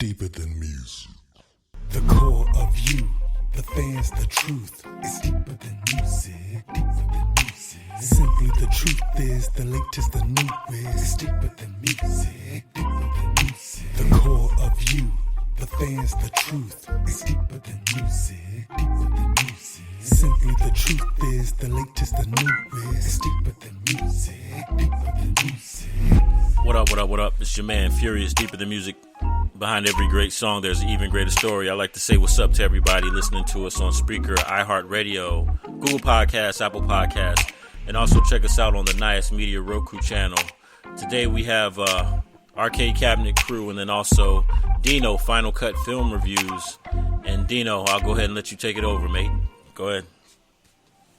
deeper than music. The core of you, the fans, the truth is deeper than music, deeper than music. Simply the truth is the latest, the newest is deeper than music, deeper than music. The core of you, the fans, the truth is deeper than music, deeper than music. Simply the truth is the latest, the newest is deeper than music, deeper than music. What up, what up, what up? It's your man, Furious, Deeper Than Music. Behind every great song, there's an even greater story. I like to say what's up to everybody listening to us on Spreaker, iHeartRadio, Google Podcasts, Apple Podcasts, and also check us out on the Nias Media Roku channel. Today we have Arcade Cabinet Crew and then also Dino, FinalCut FIlm Reviews. And Dino, I'll go ahead and let you take it over, mate. Go ahead.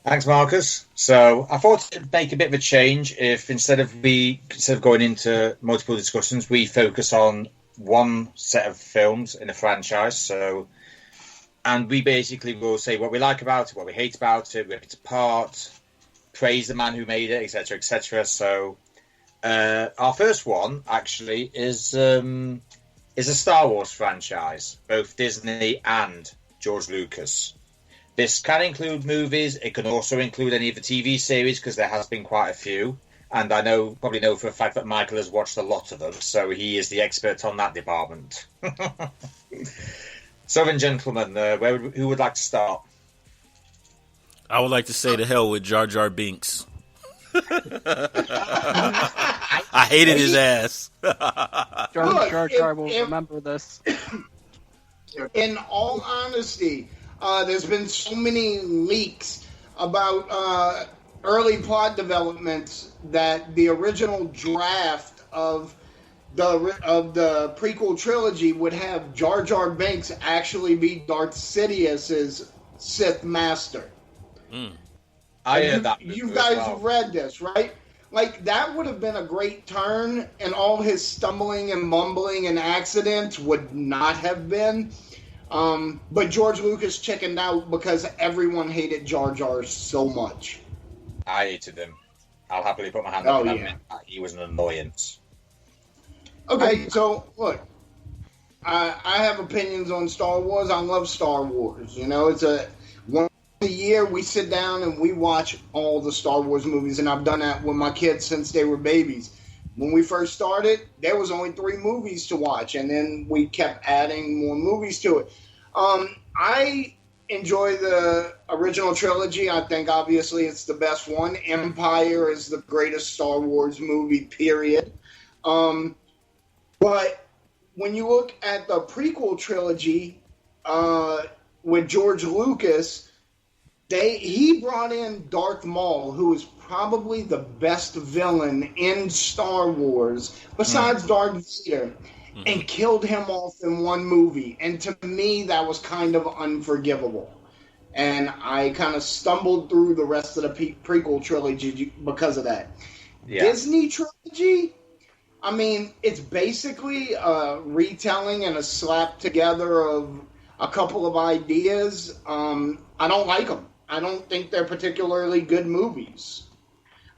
Thanks, Marcus. So I thought it'd make a bit of a change if instead of going into multiple discussions, we focus on one set of films in a franchise. And we basically will say what we like about it, what we hate about it, rip it apart, praise the man who made it, etc., etc. So our first one actually is a Star Wars franchise, both Disney and George Lucas. This can include movies. It can also include any of the TV series because there has been quite a few. And I probably know for a fact that Michael has watched a lot of them, so he is the expert on that department. Southern gentlemen, who would like to start? I would like to say to hell with Jar Jar Binks. I hated his ass. Jar Jar will remember this. In all honesty, there's been so many leaks about early plot developments that the original draft of the prequel trilogy would have Jar Jar Binks actually be Darth Sidious's Sith Master. I heard that. You guys have read this, right? Like, that would have been a great turn, and all his stumbling and mumbling and accidents would not have been. But George Lucas chickened out because everyone hated Jar Jar so much. I hated him. I'll happily put my hand up on that. He was an annoyance. Okay, so look, I have opinions on Star Wars. I love Star Wars. You know, it's once a year we sit down and we watch all the Star Wars movies, and I've done that with my kids since they were babies. When we first started, there was only 3 movies to watch, and then we kept adding more movies to it. I enjoy the original trilogy. I think, obviously, it's the best one. Empire is the greatest Star Wars movie, period. But when you look at the prequel trilogy with George Lucas, he brought in Darth Maul, who is probably the best villain in Star Wars, besides Darth Vader, and killed him off in one movie. And to me, that was kind of unforgivable. And I kind of stumbled through the rest of the prequel trilogy because of that. Yeah. Disney trilogy, I mean, it's basically a retelling and a slap together of a couple of ideas. I don't like them. I don't think they're particularly good movies.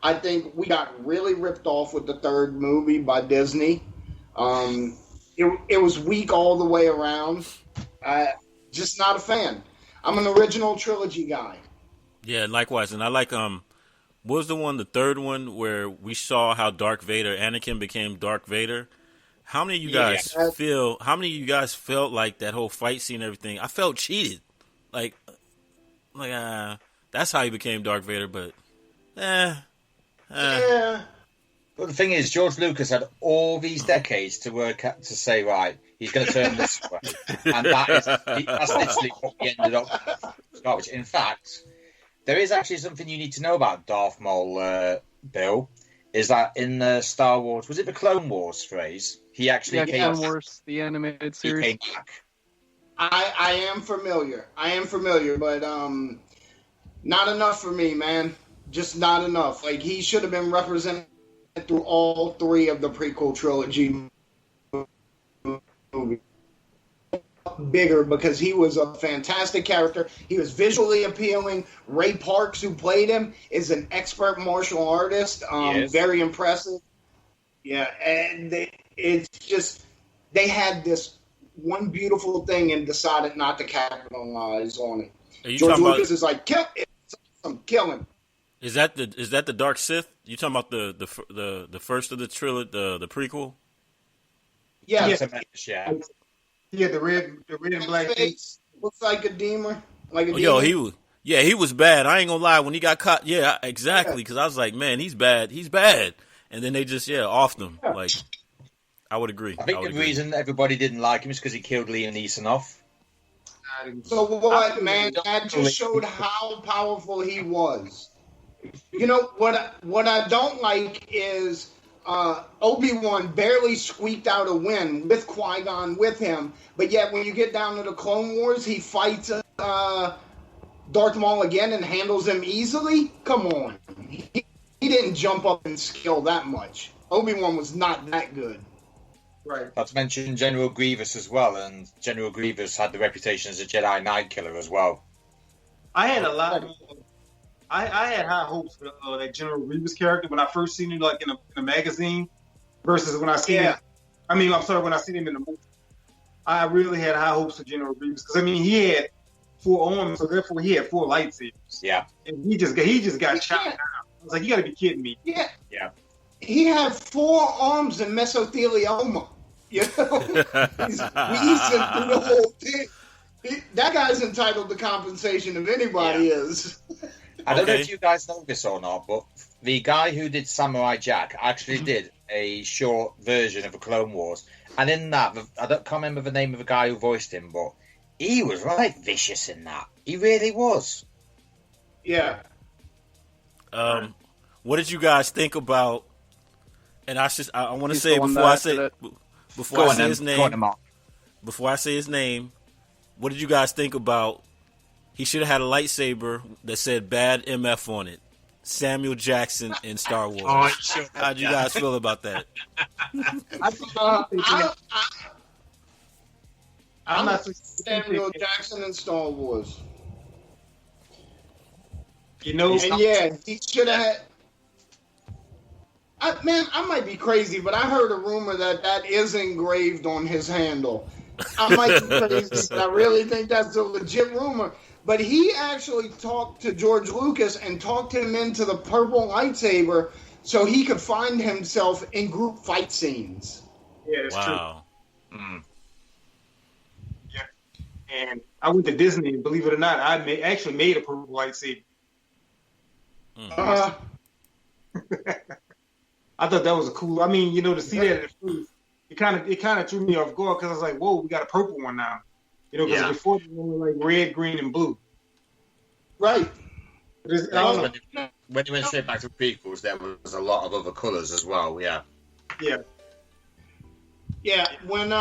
I think we got really ripped off with the third movie by Disney. It was weak all the way around. Just not a fan. I'm an original trilogy guy. Yeah, likewise. And I like, what was the third one, where we saw how Anakin became Darth Vader? How many of you guys felt like that whole fight scene and everything? I felt cheated. That's how he became Darth Vader, but Yeah. But the thing is, George Lucas had all these decades to work at to say, right, he's going to turn this way. And that's literally what we ended up with garbage. In fact, there is actually something you need to know about Darth Maul, Bill, is that in Star Wars, was it the Clone Wars phrase? He actually came Clone Wars, the animated series. He came back. I am familiar, but not enough for me, man. Just not enough. Like, he should have been represented through all 3 of the prequel trilogy movies. Bigger, because he was a fantastic character. He was visually appealing. Ray Parks, who played him, is an expert martial artist. Very impressive. Yeah, and it's just, they had this one beautiful thing and decided not to capitalize on it. Are you George talking Lucas about, is like, kill him. is that the Dark Sith? You talking about the first of the trilogy, the prequel? Yeah. Yeah, the red and black face looks like a demon. Like a demon. Yo, he was bad. I ain't gonna lie. When he got caught, yeah, exactly. Because I was like, man, he's bad. And then they just offed him. Like, I would agree. I think the reason everybody didn't like him is because he killed Liam Neeson off. So what, man? That just showed how powerful he was. You know what I don't like is Obi-Wan barely squeaked out a win with Qui-Gon with him, but yet when you get down to the Clone Wars, he fights Darth Maul again and handles him easily. Come on, he didn't jump up in skill that much. Obi-Wan was not that good. Right. Not to mention General Grievous as well, and General Grievous had the reputation as a Jedi Knight killer as well. I had I had high hopes for that General Grievous character when I first seen him like in a magazine versus when I seen him. I mean, I'm sorry, when I seen him in the movie. I really had high hopes for General Grievous because I mean he had 4 arms, so therefore he had 4 lightsabers. Yeah. And he just got shot down. I was like, you got to be kidding me. Yeah. Yeah. He had 4 arms and mesothelioma. You know, he's wheezing through the whole thing. That guy's entitled to compensation if anybody is. I don't know if you guys know this or not, but the guy who did Samurai Jack actually did a short version of the Clone Wars. And in that, I can't remember the name of the guy who voiced him, but he was right vicious in that. He really was. Yeah. What did you guys think about? And I want to say before I say his name, what did you guys think about? He should have had a lightsaber that said "Bad MF" on it. Samuel Jackson in Star Wars. How'd you guys feel about that? I'm not Samuel Jackson in Star Wars. You know, and yeah, he should have had. I might be crazy, but I heard a rumor that is engraved on his handle. I might be crazy, but I really think that's a legit rumor. But he actually talked to George Lucas and talked him into the purple lightsaber so he could find himself in group fight scenes. Yeah, that's true. Wow. Mm. Yeah. And I went to Disney, and believe it or not, I actually made a purple lightsaber. I thought that was a cool. I mean, you know, to see that at first, it kind of threw me off guard because I was like, "Whoa, we got a purple one now." You know, because before they were like red, green, and blue. Right. When you went straight back to prequels, there was a lot of other colours as well. Yeah. Yeah. Yeah. When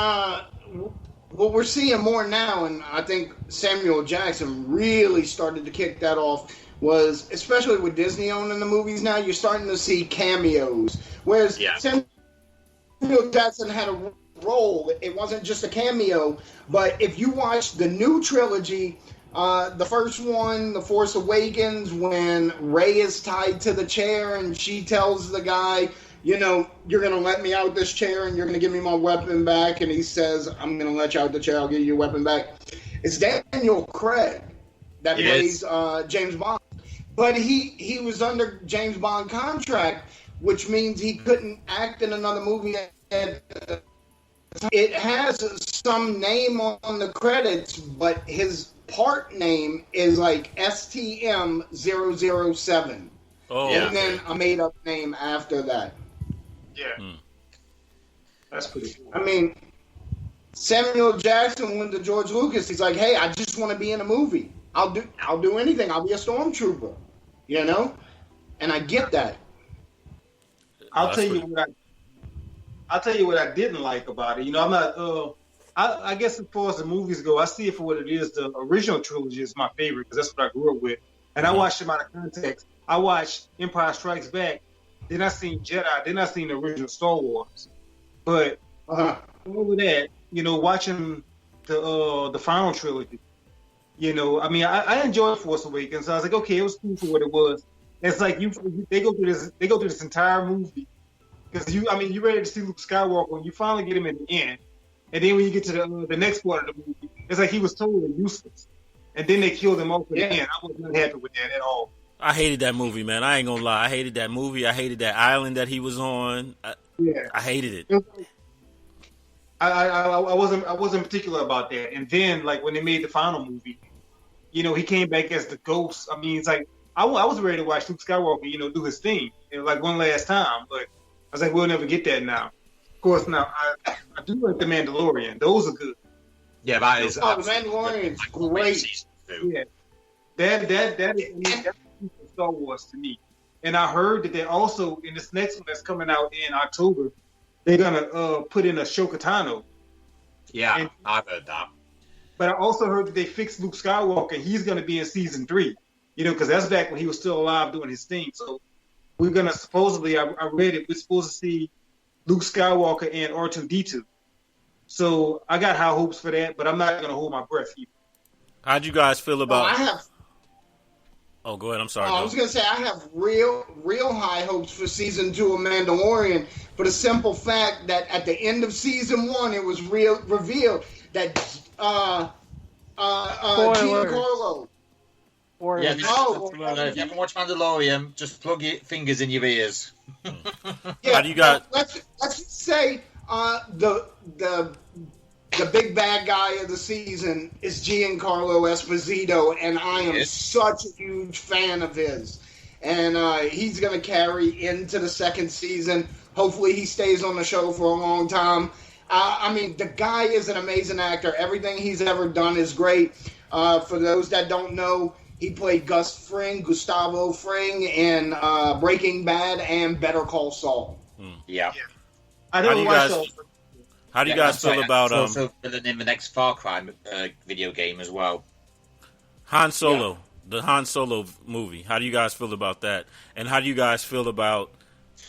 what we're seeing more now, and I think Samuel Jackson really started to kick that off, was especially with Disney owning the movies now, you're starting to see cameos. Whereas Samuel Jackson had a role, it wasn't just a cameo, but if you watch the new trilogy, the first one, The Force Awakens, when Rey is tied to the chair and she tells the guy, you know, you're going to let me out this chair and you're going to give me my weapon back, and he says, I'm going to let you out the chair, I'll give you your weapon back. It's Daniel Craig that plays James Bond. But he was under James Bond contract, which means he couldn't act in another movie. It has some name on the credits, but his part name is like STM-007. Oh, and then a made-up name after that. Yeah. That's pretty cool. I mean, Samuel Jackson went to George Lucas. He's like, hey, I just want to be in a movie. I'll do anything. I'll be a stormtrooper, you know? And I get that. I'll tell you what I didn't like about it. You know, I'm not. I guess as far as the movies go, I see it for what it is. The original trilogy is my favorite because that's what I grew up with, and I watched them out of context. I watched Empire Strikes Back, then I seen Jedi, then I seen the original Star Wars. But over that, you know, watching the final trilogy, you know, I mean, I enjoyed Force Awakens. So I was like, okay, it was cool for what it was. It's like they go through this entire movie because you ready to see Luke Skywalker, and you finally get him in the end, And then when you get to the next part of the movie, it's like he was totally useless. And then they killed him off at the end. I was not happy with that at all. I hated that movie, man. I ain't gonna lie. I hated that movie. I hated that island that he was on. I hated it. I wasn't particular about that. And then, like, when they made the final movie, you know, he came back as the ghost. I mean, it's like I was ready to watch Luke Skywalker, you know, do his thing, you know, like one last time. But I was like, we'll never get that now. Of course, now I do like The Mandalorian. Those are good. Yeah, that is. The Mandalorian's great. Yeah, that is Star Wars to me. And I heard that they also, in this next one that's coming out in October, they're gonna put in Ahsoka Tano. Yeah, I've heard that. But I also heard that they fixed Luke Skywalker. He's gonna be in season 3. You know, because that's back when he was still alive doing his thing. So we're gonna supposedly, I read it, we're supposed to see Luke Skywalker and R2-D2. So I got high hopes for that, but I'm not gonna hold my breath either. How'd you guys feel about? Oh, go ahead. I'm sorry. I was going to say I have real high hopes for season 2 of Mandalorian for the simple fact that at the end of season 1, it was revealed that Giancarlo. Yeah, if you haven't watched Mandalorian, just plug your fingers in your ears. How do you guys? Let's just say the big bad guy of the season is Giancarlo Esposito, and I am such a huge fan of his. And he's going to carry into the second season. Hopefully he stays on the show for a long time. I mean, the guy is an amazing actor. Everything he's ever done is great. For those that don't know, he played Gustavo Fring in Breaking Bad and Better Call Saul. Yeah. I didn't watch those. How do you guys feel about also in the next Far Cry video game as well? Han Solo, the Han Solo movie? How do you guys feel about that? And how do you guys feel about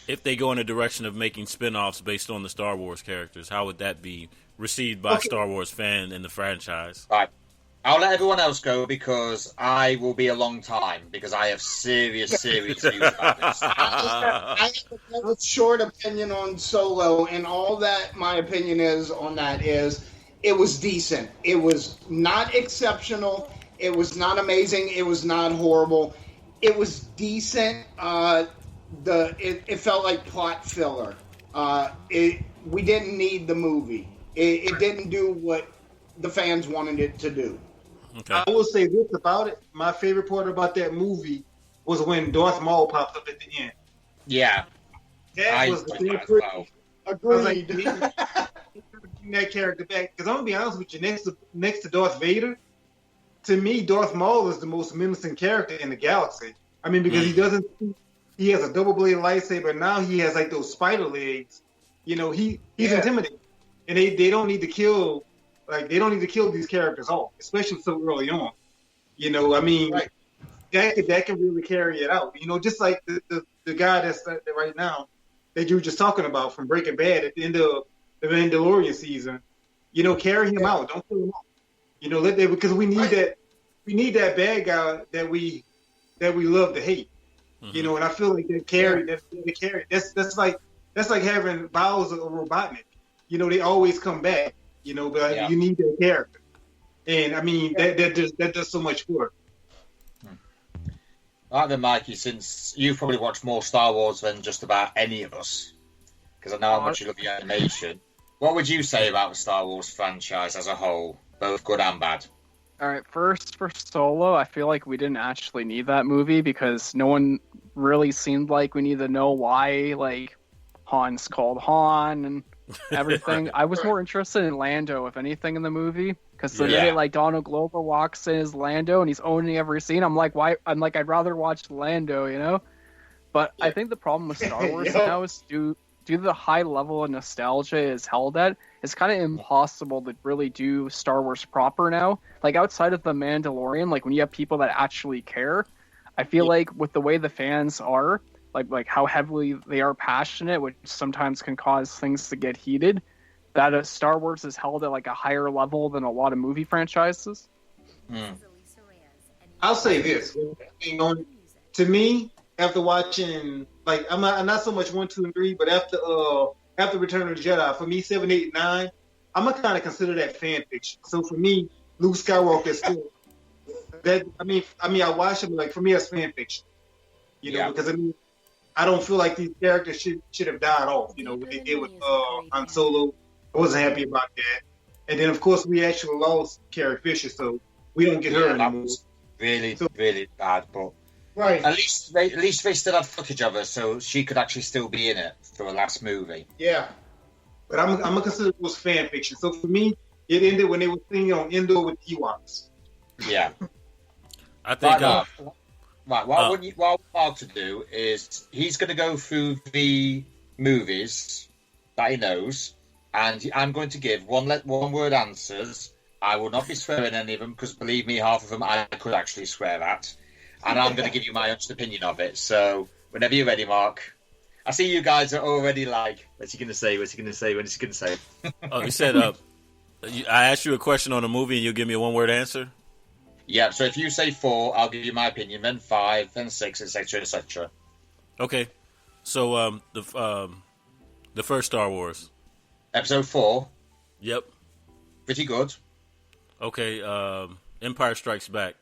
if they go in a direction of making spin-offs based on the Star Wars characters? How would that be received by Star Wars fan in the franchise? Right. I'll let everyone else go because I will be a long time because I have serious views about this. I have a short opinion on Solo, and all that my opinion is on that is it was decent. It was not exceptional. It was not amazing. It was not horrible. It was decent. It felt like plot filler. We didn't need the movie. It didn't do what the fans wanted it to do. Okay. I will say this about it. My favorite part about that movie was when Darth Maul popped up at the end. Yeah. That was the thing. Agreed. Bring that character back. Because I'm going to be honest with you, next to Darth Vader, to me, Darth Maul is the most menacing character in the galaxy. I mean, because he has a double-bladed lightsaber. Now he has, like, those spider legs. You know, he's intimidating. And they don't need to kill... Like, they don't need to kill these characters off, especially so early on. You know, I mean, that can really carry it out. You know, just like the guy that's right now that you were just talking about from Breaking Bad at the end of the Mandalorian season. You know, carry him out. Don't kill him off. You know, because we need that. We need that bad guy that we love to hate. Mm-hmm. You know, and I feel like that carry. That's like having Bowser or Robotnik. You know, they always come back. You know, but you need that character, and I mean that does so much for it. All right then, Mikey, since you've probably watched more Star Wars than just about any of us, because I know how much you love the animation, what would you say about the Star Wars franchise as a whole, both good and bad? All right, first for Solo, I feel like we didn't actually need that movie because no one really seemed like we needed to know why, like, Han's called Han and everything. I was more interested in Lando, if anything, in the movie, because the minute like Donald Glover walks in as Lando and he's owning every scene, I'm like, why? I'm like, I'd rather watch Lando, you know. But I think the problem with Star Wars now is due to the high level of nostalgia is held at. It's kind of impossible to really do Star Wars proper now. Like outside of the Mandalorian, like when you have people that actually care, I feel like with the way the fans are. Like how heavily they are passionate, which sometimes can cause things to get heated, that Star Wars is held at like a higher level than a lot of movie franchises. I'll say this. To me, after watching, like, I'm not so much 1, 2, and 3, but after Return of the Jedi, for me, 7, 8, 9, I'm gonna kind of consider that fan fiction. So for me, Luke Skywalker is still that. I mean, I watch him like for me, it's fan fiction. You know, because I don't feel like these characters should have died off. You know, what they did with Han Solo. I wasn't happy about that. And then of course we actually lost Carrie Fisher, so we don't get her anymore. Really, really bad, but Right. at least they still had footage of her, so she could actually still be in it for the last movie. Yeah. But I'm gonna consider it was fan fiction. So for me, it ended when they were singing on Endor with Ewoks. Yeah. I think. Right. What we're about to do is he's going to go through the movies that he knows, and I'm going to give one word answers. I will not be swearing any of them because, believe me, half of them I could actually swear at, and I'm going to give you my honest opinion of it. So whenever you're ready, Mark. I see you guys are already like, what's he going to say? What's he going to say? What's he going to say? Oh, you said I asked you a question on a movie and you'll give me a one-word answer? Yeah, so if you say 4, I'll give you my opinion, then 5, then 6, etc., etc. Okay. So the first Star Wars. Episode 4. Yep. Pretty good. Okay, Empire Strikes Back.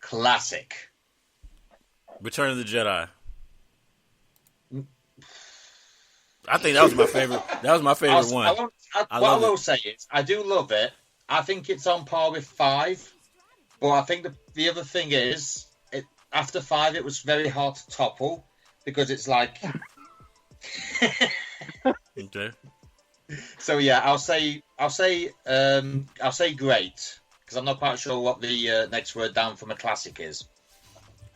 Classic. Return of the Jedi. I think that was my favorite. That was my favorite one. What I will say is, I do love it. I think it's on par with 5. But I think the other thing is, after 5, it was very hard to topple because it's like. Okay. So yeah, I'll say great because I'm not quite sure what the next word down from a classic is.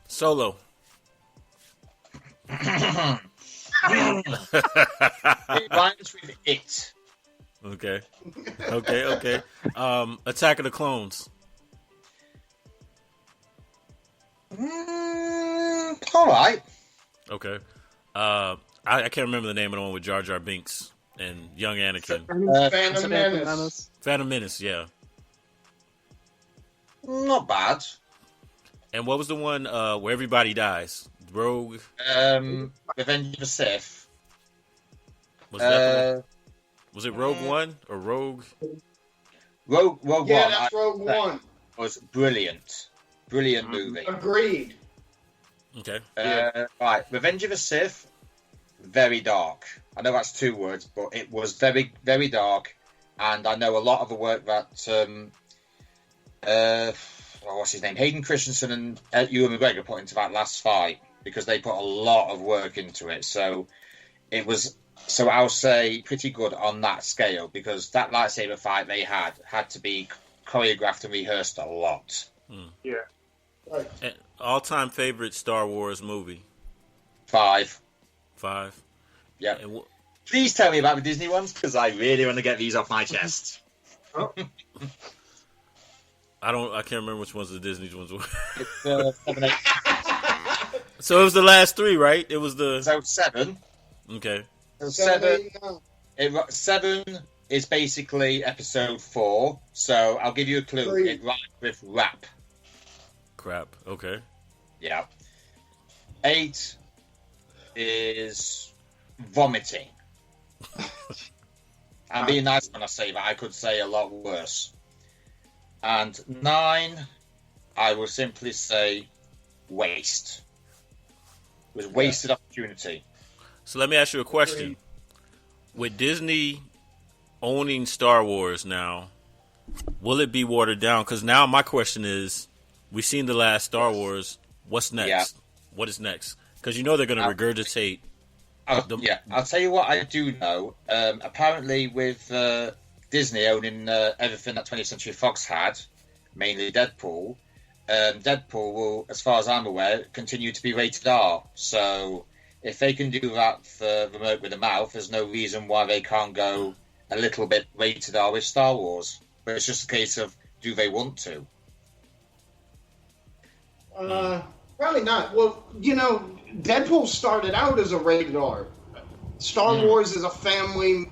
Solo. It rhymes with it. Okay. Attack of the Clones. All right. Okay. I can't remember the name of the one with Jar Jar Binks and young Anakin. Phantom Menace. Phantom Menace, yeah. Not bad. And what was the one where everybody dies? Rogue. Revenge of the Sith. Was that the one? Was it Rogue One or Rogue? Rogue Yeah, One. that's Rogue One. Was brilliant. Brilliant movie. Agreed. Okay. Right, Revenge of the Sith, very dark. I know that's 2 words, but it was very, very dark. And I know a lot of the work that what's his name, Hayden Christensen and Ewan McGregor put into that last fight because they put a lot of work into it. So it was. So I'll say pretty good on that scale because that lightsaber fight they had to be choreographed and rehearsed a lot. Yeah. Right. All-time favorite Star Wars movie? 5. 5. Yeah. And Please tell me about the Disney ones because I really want to get these off my chest. Oh. I can't remember which ones the Disney ones were. It's 7, 8. So it was the last 3, right? It was the. So 7. Okay. So 7. 7 is basically episode 4. So I'll give you a clue. 3. It rhymes with rap. Crap. Okay. Yeah. 8 is vomiting. I'm being nice when I say that. I could say a lot worse. And 9, I will simply say waste. It was wasted opportunity. So let me ask you a question. With Disney owning Star Wars now, will it be watered down? Because now my question is, we've seen the last Star Wars. What's next? Yeah. What is next? Because you know they're going to regurgitate. I'll tell you what I do know. Apparently, with Disney owning everything that 20th Century Fox had, mainly Deadpool, Deadpool will, as far as I'm aware, continue to be rated R. So if they can do that for Remote with a Mouth, there's no reason why they can't go a little bit rated R with Star Wars. But it's just a case of, do they want to? Probably not. Well, Deadpool started out as a rated R. Star Wars is a family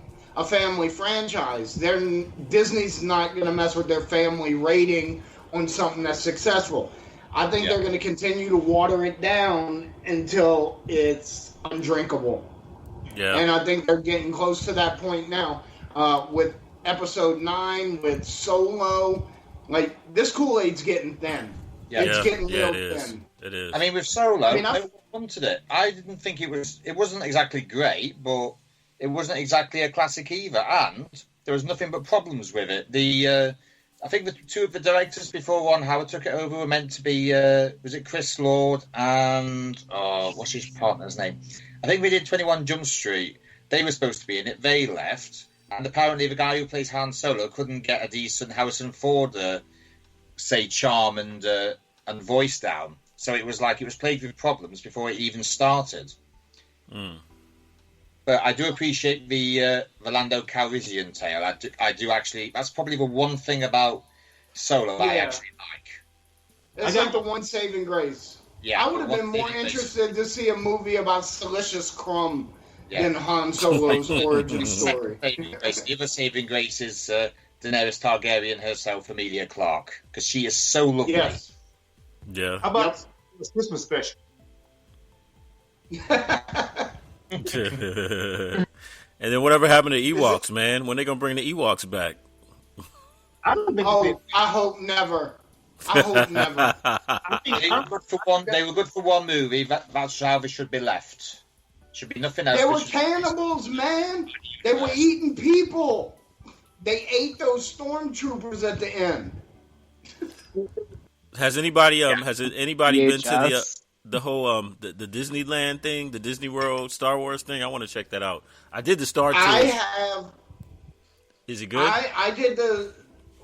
franchise. Disney's not going to mess with their family rating on something that's successful. I think they're going to continue to water it down until it's undrinkable. Yeah. And I think they're getting close to that point now with Episode 9 with Solo. Like, this Kool-Aid's getting thin. Yeah, It's getting real it is. thin. It is. I mean, with Solo, I mean, no one wanted it. I didn't think it wasn't exactly great, but it wasn't exactly a classic either. And there was nothing but problems with it. I think the two of the directors before Ron Howard took it over were meant to be, was it Chris Lord and, what's his partner's name? I think they did 21 Jump Street. They were supposed to be in it. They left. And apparently the guy who plays Han Solo couldn't get a decent Harrison Ford, say, charm and voice down. So it was plagued with problems before it even started. Mm. But I do appreciate the Lando Calrissian tale. I do actually. That's probably the one thing about Solo that I actually like. It's like the one saving grace. Yeah, I would have been more interested to see a movie about Silicious Crumb than Han Solo's origin story. The other saving grace is Daenerys Targaryen herself, Emilia Clarke, because she is so lovely. Yes. Yeah. How about the Christmas special? And then whatever happened to Ewoks, man? When they gonna bring the Ewoks back? I don't think I hope never. I hope never. They were good for one. They were good for one movie. That's how they should be left. Should be nothing else. They were cannibals, man. They were eating people. They ate those stormtroopers at the end. Has anybody been to VHS. the whole the Disneyland thing, the Disney World Star Wars thing? I want to check that out. I did the Star Tours. I have. Is it good? I did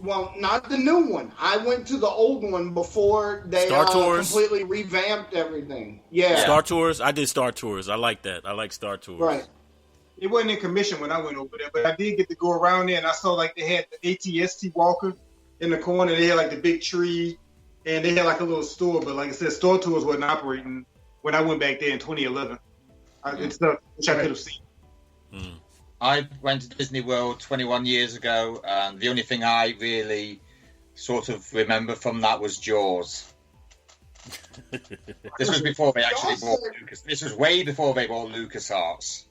not the new one. I went to the old one before they Star Tours? completely revamped everything. Yeah. Star Tours. I did Star Tours. I like that. I like Star Tours. Right. it wasn't in commission when I went over there, but I did get to go around there, and I saw like they had the AT-ST Walker in the corner. They had like the big tree, and they had like a little store. But like I said, Star Tours wasn't operating when I went back there in 2011. It's stuff which I could have seen. Mm. I went to Disney World 21 years ago, and the only thing I really sort of remember from that was Jaws. This was before they actually bought Lucas. This was way before they bought LucasArts.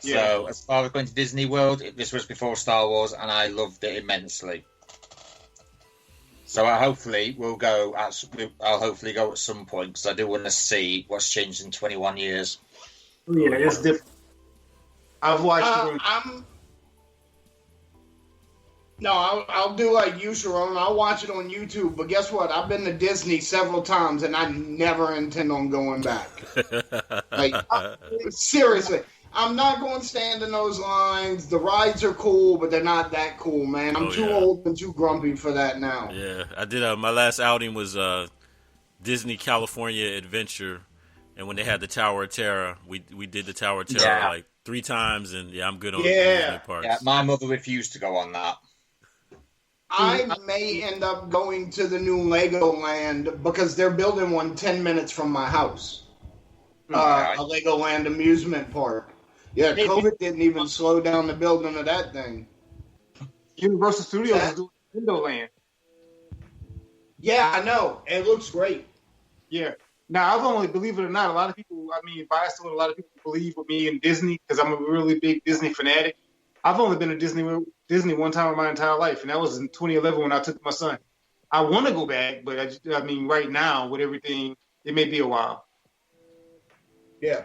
Yeah. So as far as going to Disney World, this was before Star Wars, and I loved it immensely. So I'll hopefully go at some point, because I do want to see what's changed in 21 years. Yeah, it's different. I've watched it. I'll do like you, Sharon. I'll watch it on YouTube. But guess what? I've been to Disney several times, and I never intend on going back. Seriously, I'm not going to stand in those lines. The rides are cool, but they're not that cool, man. I'm too old and too grumpy for that now. Yeah, I did. My last outing was Disney California Adventure, and when they had the Tower of Terror, we did the Tower of Terror like 3 times, and I'm good on Disney parks. Yeah, my mother refused to go on that. I may end up going to the new Legoland because they're building one 10 minutes from my house. A Legoland amusement park. Yeah, COVID didn't even slow down the building of that thing. Universal Studios is doing Wonderland. Yeah, I know. It looks great. Yeah. Now, I've only, believe it or not, a lot of people, biased, a lot of people believe with me in Disney because I'm a really big Disney fanatic. I've only been to Disney one time in my entire life, and that was in 2011 when I took my son. I want to go back, but right now with everything, it may be a while. Yeah.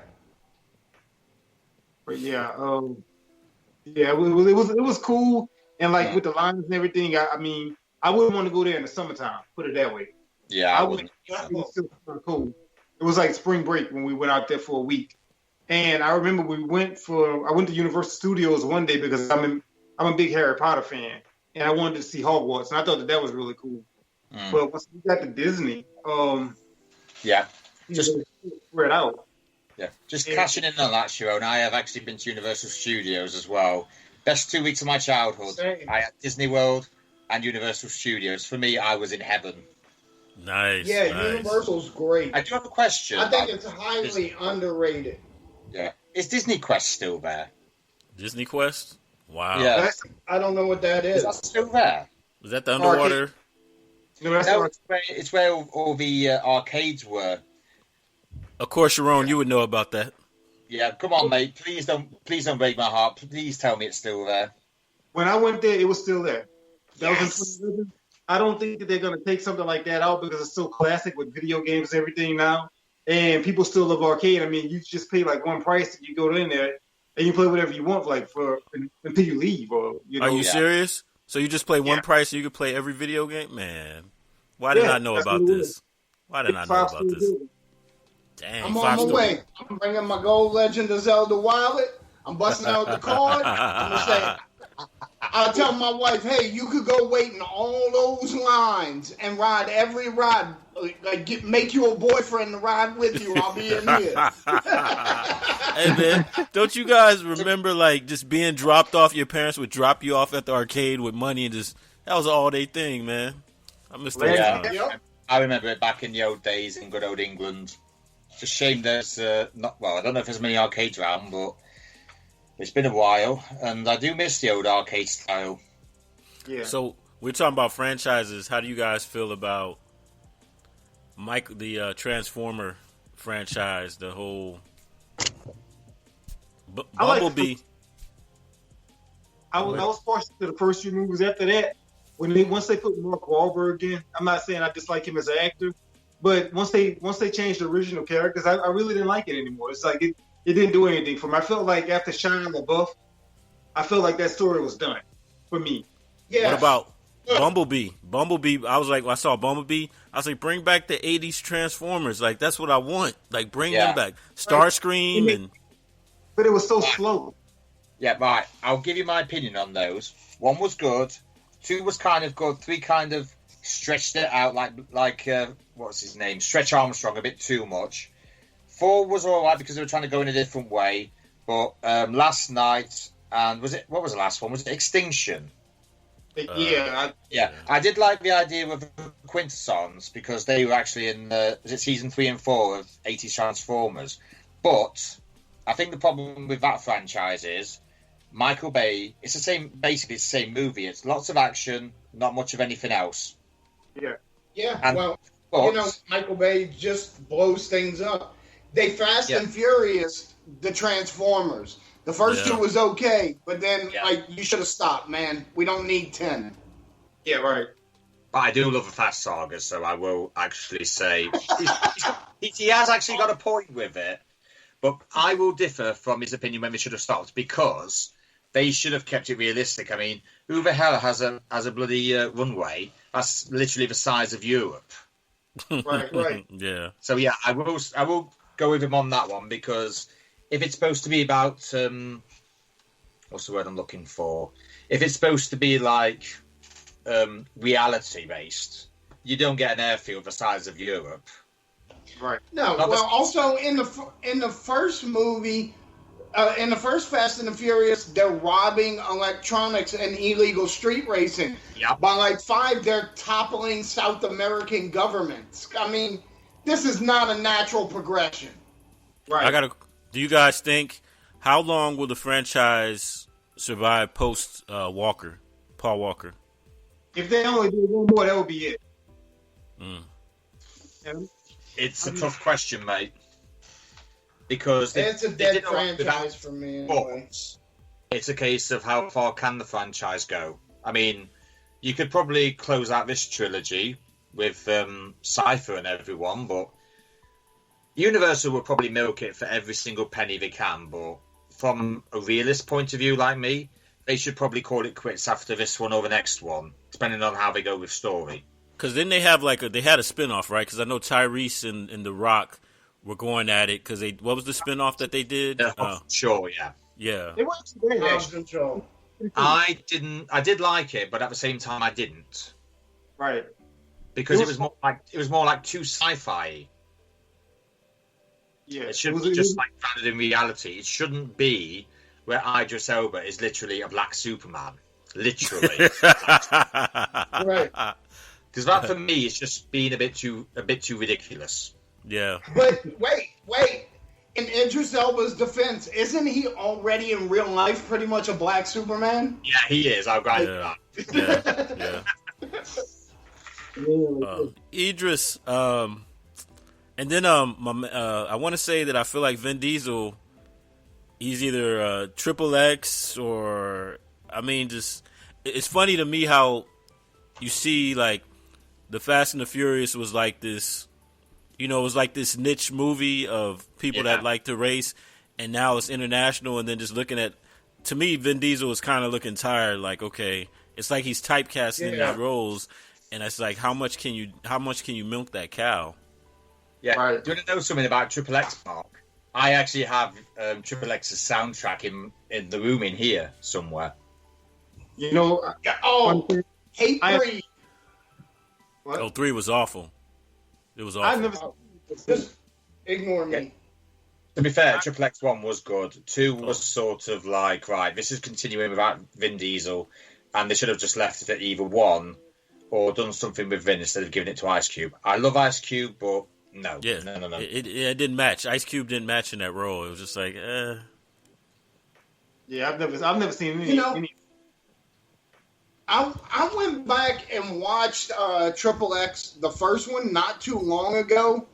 But yeah, it was cool, and like with the lines and everything, I wouldn't want to go there in the summertime. Put it that way. Yeah, I wouldn't. It was still cool. It was like spring break when we went out there for a week. And I remember I went to Universal Studios one day because I'm a big Harry Potter fan, and I wanted to see Hogwarts, and I thought that was really cool. But once we got to Disney, just spread out. Yeah, just cashing in on that, Sharon. I have actually been to Universal Studios as well. Best 2 weeks of my childhood. Same. I had Disney World and Universal Studios. For me, I was in heaven. Nice. Yeah, nice. Universal's great. I do have a question. I think it's highly underrated. Yeah. Is Disney Quest still there? Disney Quest? Wow. Yeah. I don't know what that is. Is that still there? Was that the underwater? No, it's where all the arcades were. Of course, Sharon, you would know about that. Yeah, come on, mate. Please don't break my heart. Please tell me it's still there. When I went there, it was still there. That was in Yes. 2011. I don't think that they're going to take something like that out because it's so classic with video games and everything now. And people still love arcade. I mean, you just pay like one price and you go in there and you play whatever you want, like until you leave. Or Are you serious? So you just play one price so you can play every video game? Man, why did I not know about this? Why did I not know about this? Dang, I'm on my way. I'm bringing my Gold Legend of Zelda wallet. I'm busting out the card. I'm gonna say, I'll tell my wife, hey, you could go wait in all those lines and ride every ride. Like, make you a boyfriend to ride with you. I'll be in here. Hey man, don't you guys remember like just being dropped off? Your parents would drop you off at the arcade with money and just that was all day thing, man. I miss those times. Yep. I remember it back in the old days in good old England. It's a shame there's not. Well, I don't know if there's many arcades around, but it's been a while, and I do miss the old arcade style. Yeah. So we're talking about franchises. How do you guys feel about the Transformer franchise? The whole Bumblebee. I was partial to the first few movies. After that, once they put Mark Wahlberg in, I'm not saying I dislike him as an actor, but once they changed the original characters, I really didn't like it anymore. It's like it didn't do anything for me. I felt like after Shia LaBeouf, I felt like that story was done for me. Yeah. What about Bumblebee? Bumblebee, I was like, when I saw Bumblebee, I was like, bring back the 80s Transformers. Like, that's what I want. Like, bring them back. Starscream and... But it was so slow. Yeah, right. I'll give you my opinion on those. 1 was good. 2 was kind of good. 3 kind of stretched it out like what's his name? Stretch Armstrong a bit too much. 4 was all right because they were trying to go in a different way. But last night, and what was the last one? Was it Extinction? I did like the idea of Quintessons because they were actually in was it season 3 and 4 of 80s Transformers. But I think the problem with that franchise is Michael Bay. It's basically the same movie. It's lots of action, not much of anything else. Yeah. Michael Bay just blows things up. They Fast and Furious the Transformers. The first 2 was okay, but then you should have stopped, man. We don't need 10. Yeah, right. But I do love the Fast Saga, so I will actually say he has actually got a point with it. But I will differ from his opinion when they should have stopped because they should have kept it realistic. I mean, who the hell has a bloody runway that's literally the size of Europe? Right. Yeah. So yeah, I will go with him on that one because if it's supposed to be about what's the word I'm looking for? If it's supposed to be like reality based, you don't get an airfield the size of Europe. Right. No. Also in the first movie, in the first Fast and the Furious, they're robbing electronics and illegal street racing. Yep. By 5, they're toppling South American governments. I mean, this is not a natural progression. Right. Do you guys think how long will the franchise survive post Paul Walker? If they only do one more, that would be it. It's a tough question, mate. Because it's a dead franchise for me. Anyway. It's a case of how far can the franchise go. I mean, you could probably close out this trilogy with Cypher and everyone, but Universal will probably milk it for every single penny they can. But from a realist point of view, like me, they should probably call it quits after this one or the next one, depending on how they go with story. Because then they have they had a spinoff, right? Because I know Tyrese and The Rock were going at it because what was the spinoff that they did? Sure, yeah. Yeah. It was great, actually. I did like it, but at the same time I didn't. Right. Because it was more like too sci-fi. Yeah. It should be just like grounded in reality. It shouldn't be where Idris Elba is literally a black Superman. Literally. Right. Because that for me is just being a bit too ridiculous. Yeah. But wait. In Idris Elba's defense, isn't he already in real life pretty much a black Superman? Yeah, he is. I'll grant that. Yeah. Idris, and then I want to say that I feel like Vin Diesel, he's either Triple X or I mean, just it's funny to me how you see like the Fast and the Furious was like this, it was like this niche movie of people that like to race, and now it's international. And then just looking at, to me, Vin Diesel is kind of looking tired. Like, okay, it's like he's typecasting in these roles, and it's like, how much can you milk that cow? Yeah. Right. Do you want to know something about Triple X, Mark? I actually have Triple X's soundtrack in the room in here somewhere. Hate 3. What? Oh, 3 was awful. It was awful. I've never just ignore me. To be fair, Triple X 1 was good. 2 was sort of like, right, this is continuing without Vin Diesel, and they should have just left it at either 1 or done something with Vin instead of giving it to Ice Cube. I love Ice Cube, but no. Yeah. No. It didn't match. Ice Cube didn't match in that role. It was just like, Yeah, I've never seen any. I went back and watched Triple X, the first one, not too long ago,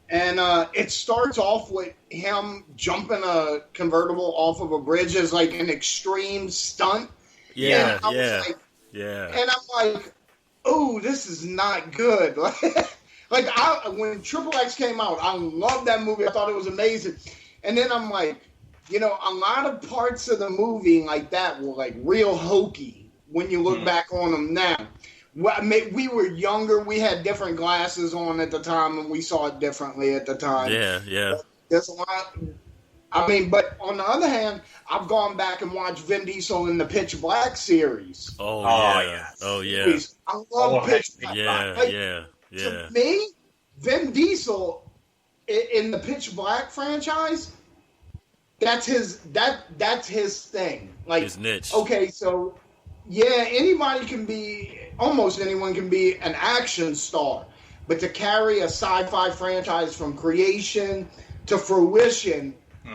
and it starts off with him jumping a convertible off of a bridge as like an extreme stunt. Yeah. And I'm like, oh, this is not good. When Triple X came out, I loved that movie. I thought it was amazing. And then I'm like, a lot of parts of the movie like that were like real hokey when you look back on them now. We were younger. We had different glasses on at the time, and we saw it differently at the time. Yeah. There's a lot. I mean, but on the other hand, I've gone back and watched Vin Diesel in the Pitch Black series. Oh yeah. I love Pitch Black. Yeah. To me, Vin Diesel in the Pitch Black franchise, that's his thing. Like his niche. Okay, so almost anyone can be an action star, but to carry a sci-fi franchise from creation to fruition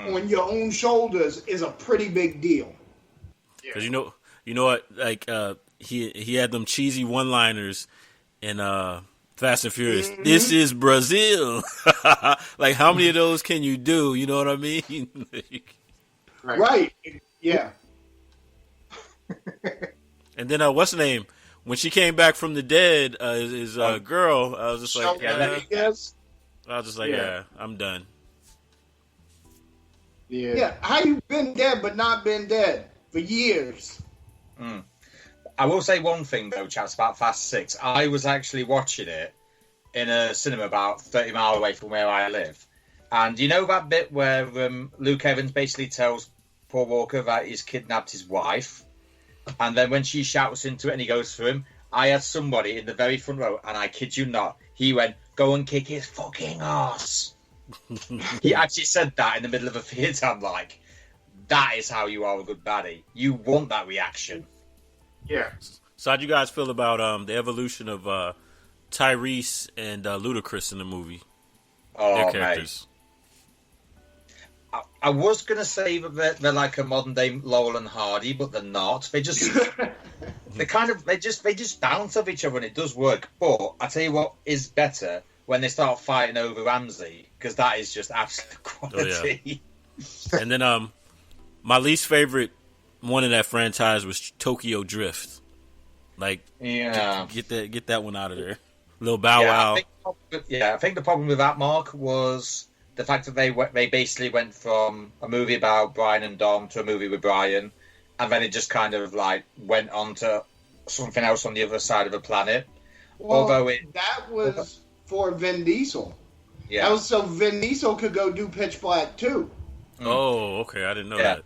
on your own shoulders is a pretty big deal. Because you know what? Like he had them cheesy one-liners in Fast and Furious. Mm-hmm. This is Brazil. Like, how many of those can you do? You know what I mean? Right. Yeah. And then what's her name? When she came back from the dead, his girl, I was just like, I'm done. Yeah. How you been dead but not been dead for years? I will say one thing though, chaps, about Fast 6. I was actually watching it in a cinema about 30 miles away from where I live. And you know that bit where Luke Evans basically tells Paul Walker that he's kidnapped his wife? And then when she shouts into it and he goes for him, I had somebody in the very front row, and I kid you not, he went, "Go and kick his fucking ass." He actually said that in the middle of a theatre. I'm like, that is how you are a good baddie. You want that reaction. Yeah. So how do you guys feel about the evolution of Tyrese and Ludacris in the movie? Their characters. I was going to say that they're like a modern day Laurel and Hardy, but they're not. They just they just bounce off each other and it does work. But I tell you what is better, when they start fighting over Ramsey, because that is just absolute quality. Oh, yeah. And then my least favorite one in that franchise was Tokyo Drift. Like, get that one out of there. Little Bow Wow. I think the problem with that, Mark, was the fact that they basically went from a movie about Brian and Dom to a movie with Brian, and then it just kind of like went on to something else on the other side of the planet. Well, that was for Vin Diesel. Yeah. That was so Vin Diesel could go do Pitch Black too. Oh, okay. I didn't know that.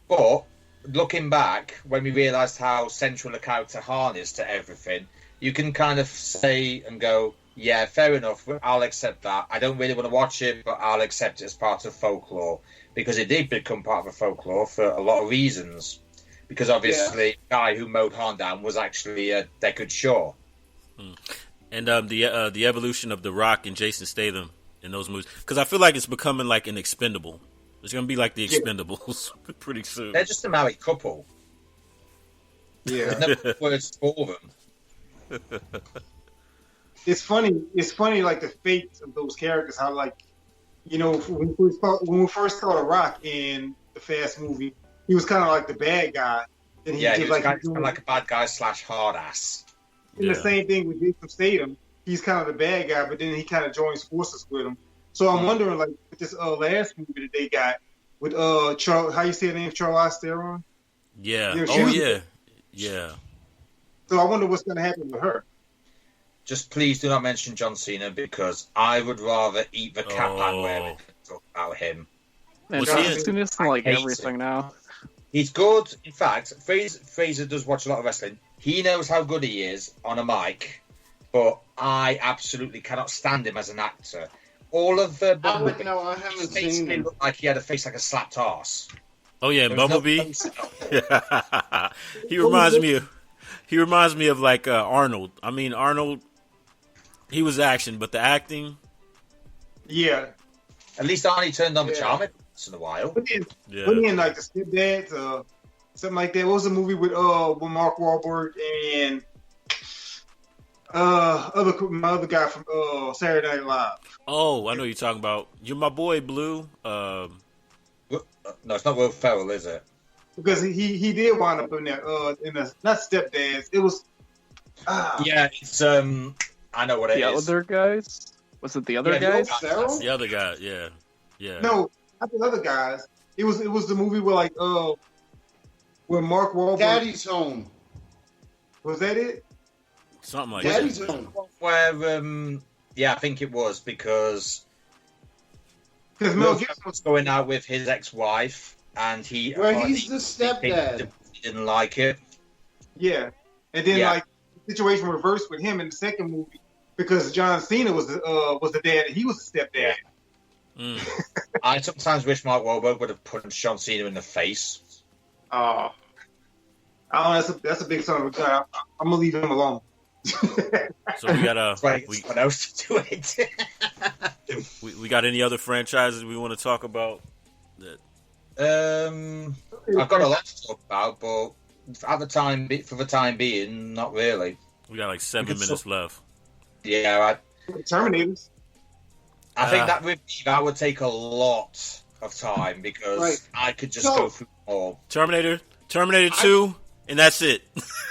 But looking back, when we realised how central a character Han is to everything, you can kind of say and go, yeah, fair enough, I'll accept that. I don't really want to watch it, but I'll accept it as part of folklore. Because it did become part of the folklore for a lot of reasons. Because obviously, the guy who mowed Han down was actually Deckard Shaw. And the evolution of The Rock and Jason Statham in those movies. Because I feel like it's becoming like an Expendable. It's going to be like the Expendables pretty soon. They're just a married couple. Yeah. There's no words for them. It's funny, like the fate of those characters. How, like, you know, when we first saw The Rock in the Fast movie, he was kind of like the bad guy, And Yeah, he just was kind doing- of like a bad guy / hard ass. And the same thing with Jason Statham. He's kind of the bad guy, but then he kind of joins forces with him. So I'm wondering, like, with this last movie that they got with Charles, how you say her name, Charlize Theron? Yeah. Yeah, Oh she- yeah. Yeah. So I wonder what's going to happen with her. Just please do not mention John Cena because I would rather eat the cat I'm wearing than talk about him. And Was John he in- Cena's in like I hate everything now. He's good. In fact, Fraser does watch a lot of wrestling. He knows how good he is on a mic, but I absolutely cannot stand him as an actor. All of the I wouldn't know. I haven't seen basically him. looked like he had a face like a slapped arse. Oh yeah, and There was no Bumblebee. face. He reminds me of like Arnold. I mean Arnold. He was action, but the acting. Yeah. At least Arnie turned on the Yeah. charm once in a while. But then, Yeah. Put in like the Stepdads, something like that. What was the movie with Mark Wahlberg and my other guy from Saturday Night Live? Oh, I know you're talking about. You're my boy Blue. No, it's not Will Ferrell, is it? Because he did wind up in there in the not Stepdads. It was Yeah, it's I know what it The is. other guys? Was it the other Yeah, the guys? old Ferrell? The other guy. Yeah. Yeah. no, not the other guys. It was the movie where like where Mark Wahlberg Daddy's Home. was that it? Something like Daddy's that. Home. Where yeah, I think it was because Because Will Mel Ferrell Gibson was going out with his ex-wife, and he Where apparently he's the stepdad. he didn't like it. yeah, and then Yeah. like the situation reversed with him in the second movie because John Cena was the dad and he was the stepdad. Mm. I sometimes wish Mark Wahlberg would have punched John Cena in the face. I don't know, that's a big son of a gun. I'm gonna leave him alone. So we got That's why he someone else to do it. we got any other franchises we want to talk about? I've got a lot to talk about, but for the time being, not really. We got like 7 minutes left. Yeah, Terminators. I think that review that would take a lot of time because Right. I could just So- go through them all. Terminator 2, and that's it.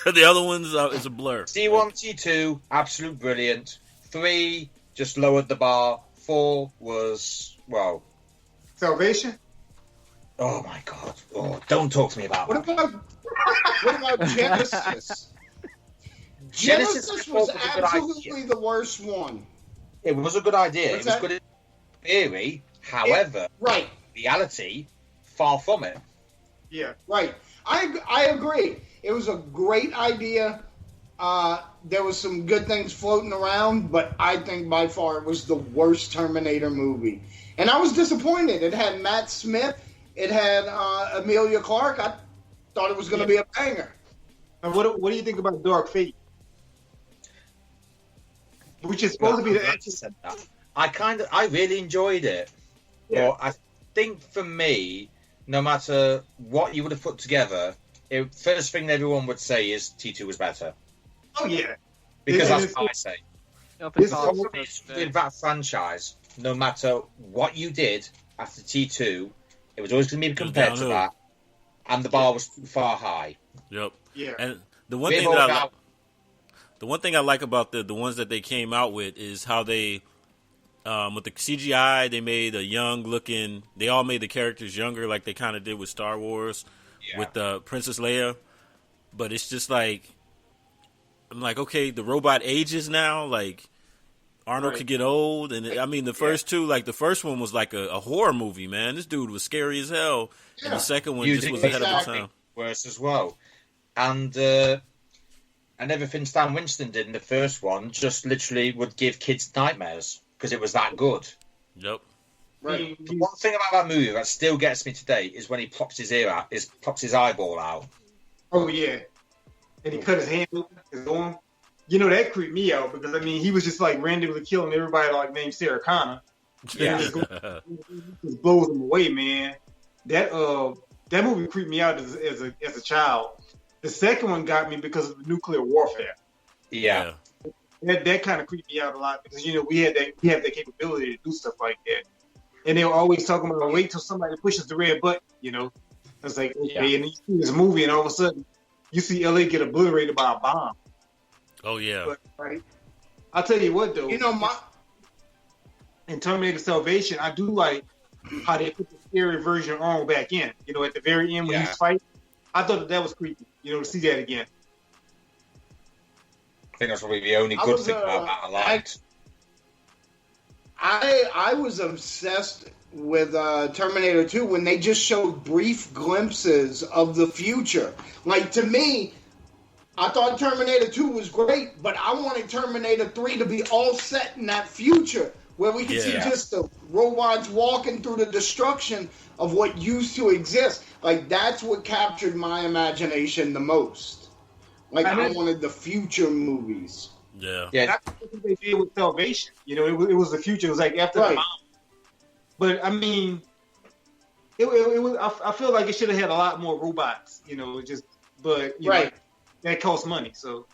The other one's is a blur. C1, C2, absolute brilliant. 3 just lowered the bar. 4 was Salvation. oh my god! Oh, don't talk to me about What that. about Genesis? Genesis was a good absolutely idea. the worst one. It was a good idea. What's it was that? good in theory. However, Right, reality, far from it. Yeah. right. I agree. It was a great idea. There was some good things floating around, but I think by far it was the worst Terminator movie. And I was disappointed. It had Matt Smith. It had Emilia Clarke. I thought it was going to be a banger. And what do you think about Dark Fate? Which is supposed to be the action. I really enjoyed it. Yeah. But I think for me, no matter what you would have put together, first thing everyone would say is T2 was better. Oh yeah. Because Yeah, that's what I say. This With that franchise, no matter what you did after T2, it was always going to be compared to downhill. that. And the bar was too far high. Yep. Yeah. And the one We've thing all that got- the one thing I like about the ones that they came out with is how they with the CGI they made a young looking. They all made the characters younger, like they kind of did with Star Wars with Princess Leia. But it's just like I'm like, okay, the robot ages now. Like Arnold could get old, and I mean the first two, like the first one was like a horror movie, man. This dude was scary as hell, and the second one just was ahead of the time. Worse as well. And everything Stan Winston did in the first one just literally would give kids nightmares because it was that good. Yep. Right. The one thing about that movie that still gets me today is when he plops his plops his eyeball out. Oh yeah. And he cut his hand open, his arm. You know, that creeped me out because I mean he was just like randomly killing everybody like named Sarah Connor. Yeah. Just blows him away, man. That movie creeped me out as a child. The second one got me because of the nuclear warfare. Yeah. That kind of creeped me out a lot because you know we had that capability to do stuff like that. And they were always talking about wait till somebody pushes the red button, you know. It's like okay, and then you see this movie and all of a sudden you see LA get obliterated by a bomb. Oh yeah. But, right. I'll tell you what though. In Terminator Salvation, I do like how they put the scary version of Arnold back in. You know, at the very end when he's fighting, I thought that was creepy. You know, to see that again. I think that's probably the only good thing about that I liked. I was obsessed with Terminator 2 when they just showed brief glimpses of the future. Like, to me, I thought Terminator 2 was great, but I wanted Terminator 3 to be all set in that future where we could see just the robots walking through the destruction of what used to exist. Like, that's what captured my imagination the most. Like, I wanted the future movies. Yeah. That's what they did with Salvation. You know, it was the future. It was like after the bomb. But, I mean, it was. I feel like it should have had a lot more robots, you know, but, you know, that costs money, so.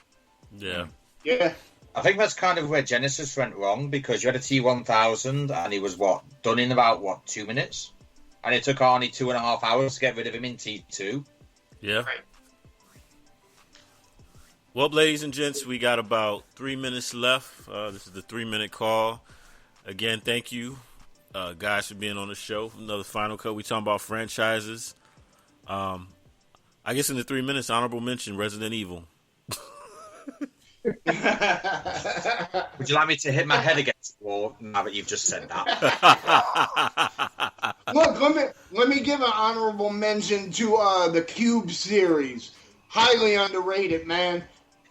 Yeah. Yeah. I think that's kind of where Genesis went wrong, because you had a T-1000 and he was, done in about, 2 minutes? And it took Arnie 2.5 hours to get rid of him in T2. Yeah. Right. Well, ladies and gents, we got about 3 minutes left. This is the 3-minute call. Again, thank you, guys, for being on the show. Another Final Cut. We talking about franchises. I guess in the 3 minutes, honorable mention, Resident Evil. Would you like me to hit my head against the wall now that you've just said that? Look, let me give an honorable mention to the Cube series. Highly underrated, man.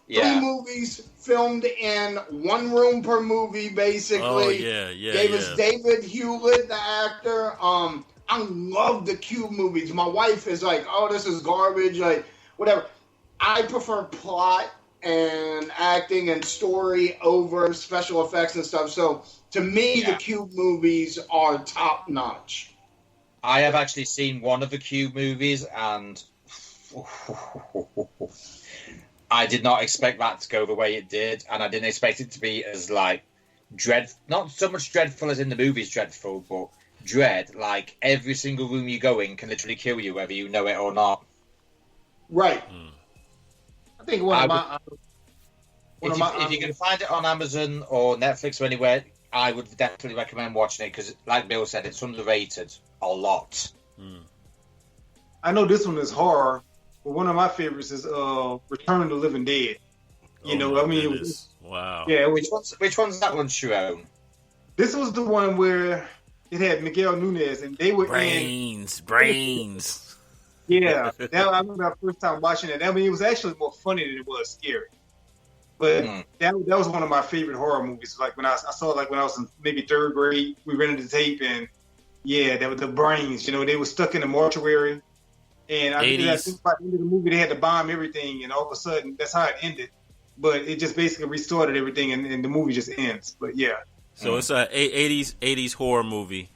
Yeah. 3 movies filmed in 1 room per movie, basically. Oh, yeah. Gave us David Hewlett, the actor. I love the Cube movies. My wife is like, oh, this is garbage, like, whatever. I prefer plot and acting and story over special effects and stuff. So, to me, the Cube movies are top-notch. I have actually seen one of the Cube movies, and I did not expect that to go the way it did, and I didn't expect it to be as, like, not so much dreadful as in the movie's dreadful, but dread, like, every single room you go in can literally kill you, whether you know it or not. Right. I think if you can find it on Amazon or Netflix or anywhere, I would definitely recommend watching it, because, like Bill said, it's underrated a lot. I know this one is horror, but one of my favorites is Return of the Living Dead. You know, I mean, wow. Yeah. Which one's that one, Sharon? This was the one where it had Miguel Nunez, and they were brains. Yeah, I remember our first time watching it. I mean, it was actually more funny than it was scary. But that was one of my favorite horror movies. Like when I saw it, like when I was in maybe 3rd grade, we rented the tape, and that was the brains. You know, they were stuck in the mortuary, and I think by the end of the movie they had to bomb everything, and all of a sudden that's how it ended. But it just basically restarted everything, and the movie just ends. But yeah. So it's a 80s horror movie.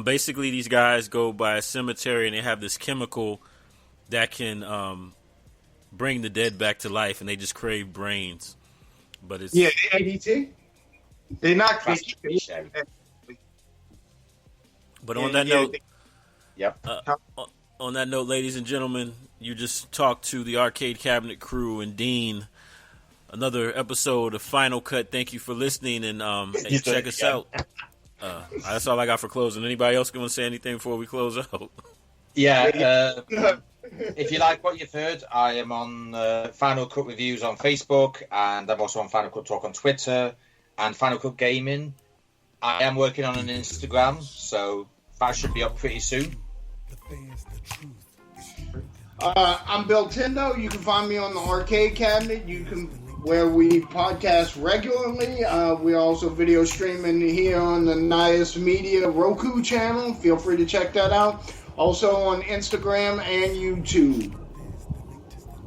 Basically, these guys go by a cemetery, and they have this chemical that can bring the dead back to life, and they just crave brains. But it's ADT. They're not. But on that note, on that note, ladies and gentlemen, you just talked to the Arcade Cabinet crew and Dean. Another episode of Final Cut. Thank you for listening, and check us out. That's all I got for closing. Anybody else going to say anything before we close out? Yeah. If you like what you've heard, I am on Final Cut Reviews on Facebook, and I'm also on Final Cut Talk on Twitter, and Final Cut Gaming. I am working on an Instagram, so that should be up pretty soon. I'm Bill Tindo. You can find me on the Arcade Cabinet. Where we podcast regularly. We're also video streaming here on the Nias Media Roku channel. Feel free to check that out. Also on Instagram and YouTube.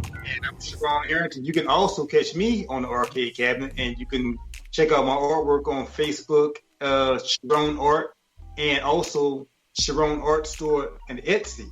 And I'm Sharon Harrington. You can also catch me on the Arcade Cabinet, and you can check out my artwork on Facebook, Sharon Art, and also Sharon Art Store and Etsy.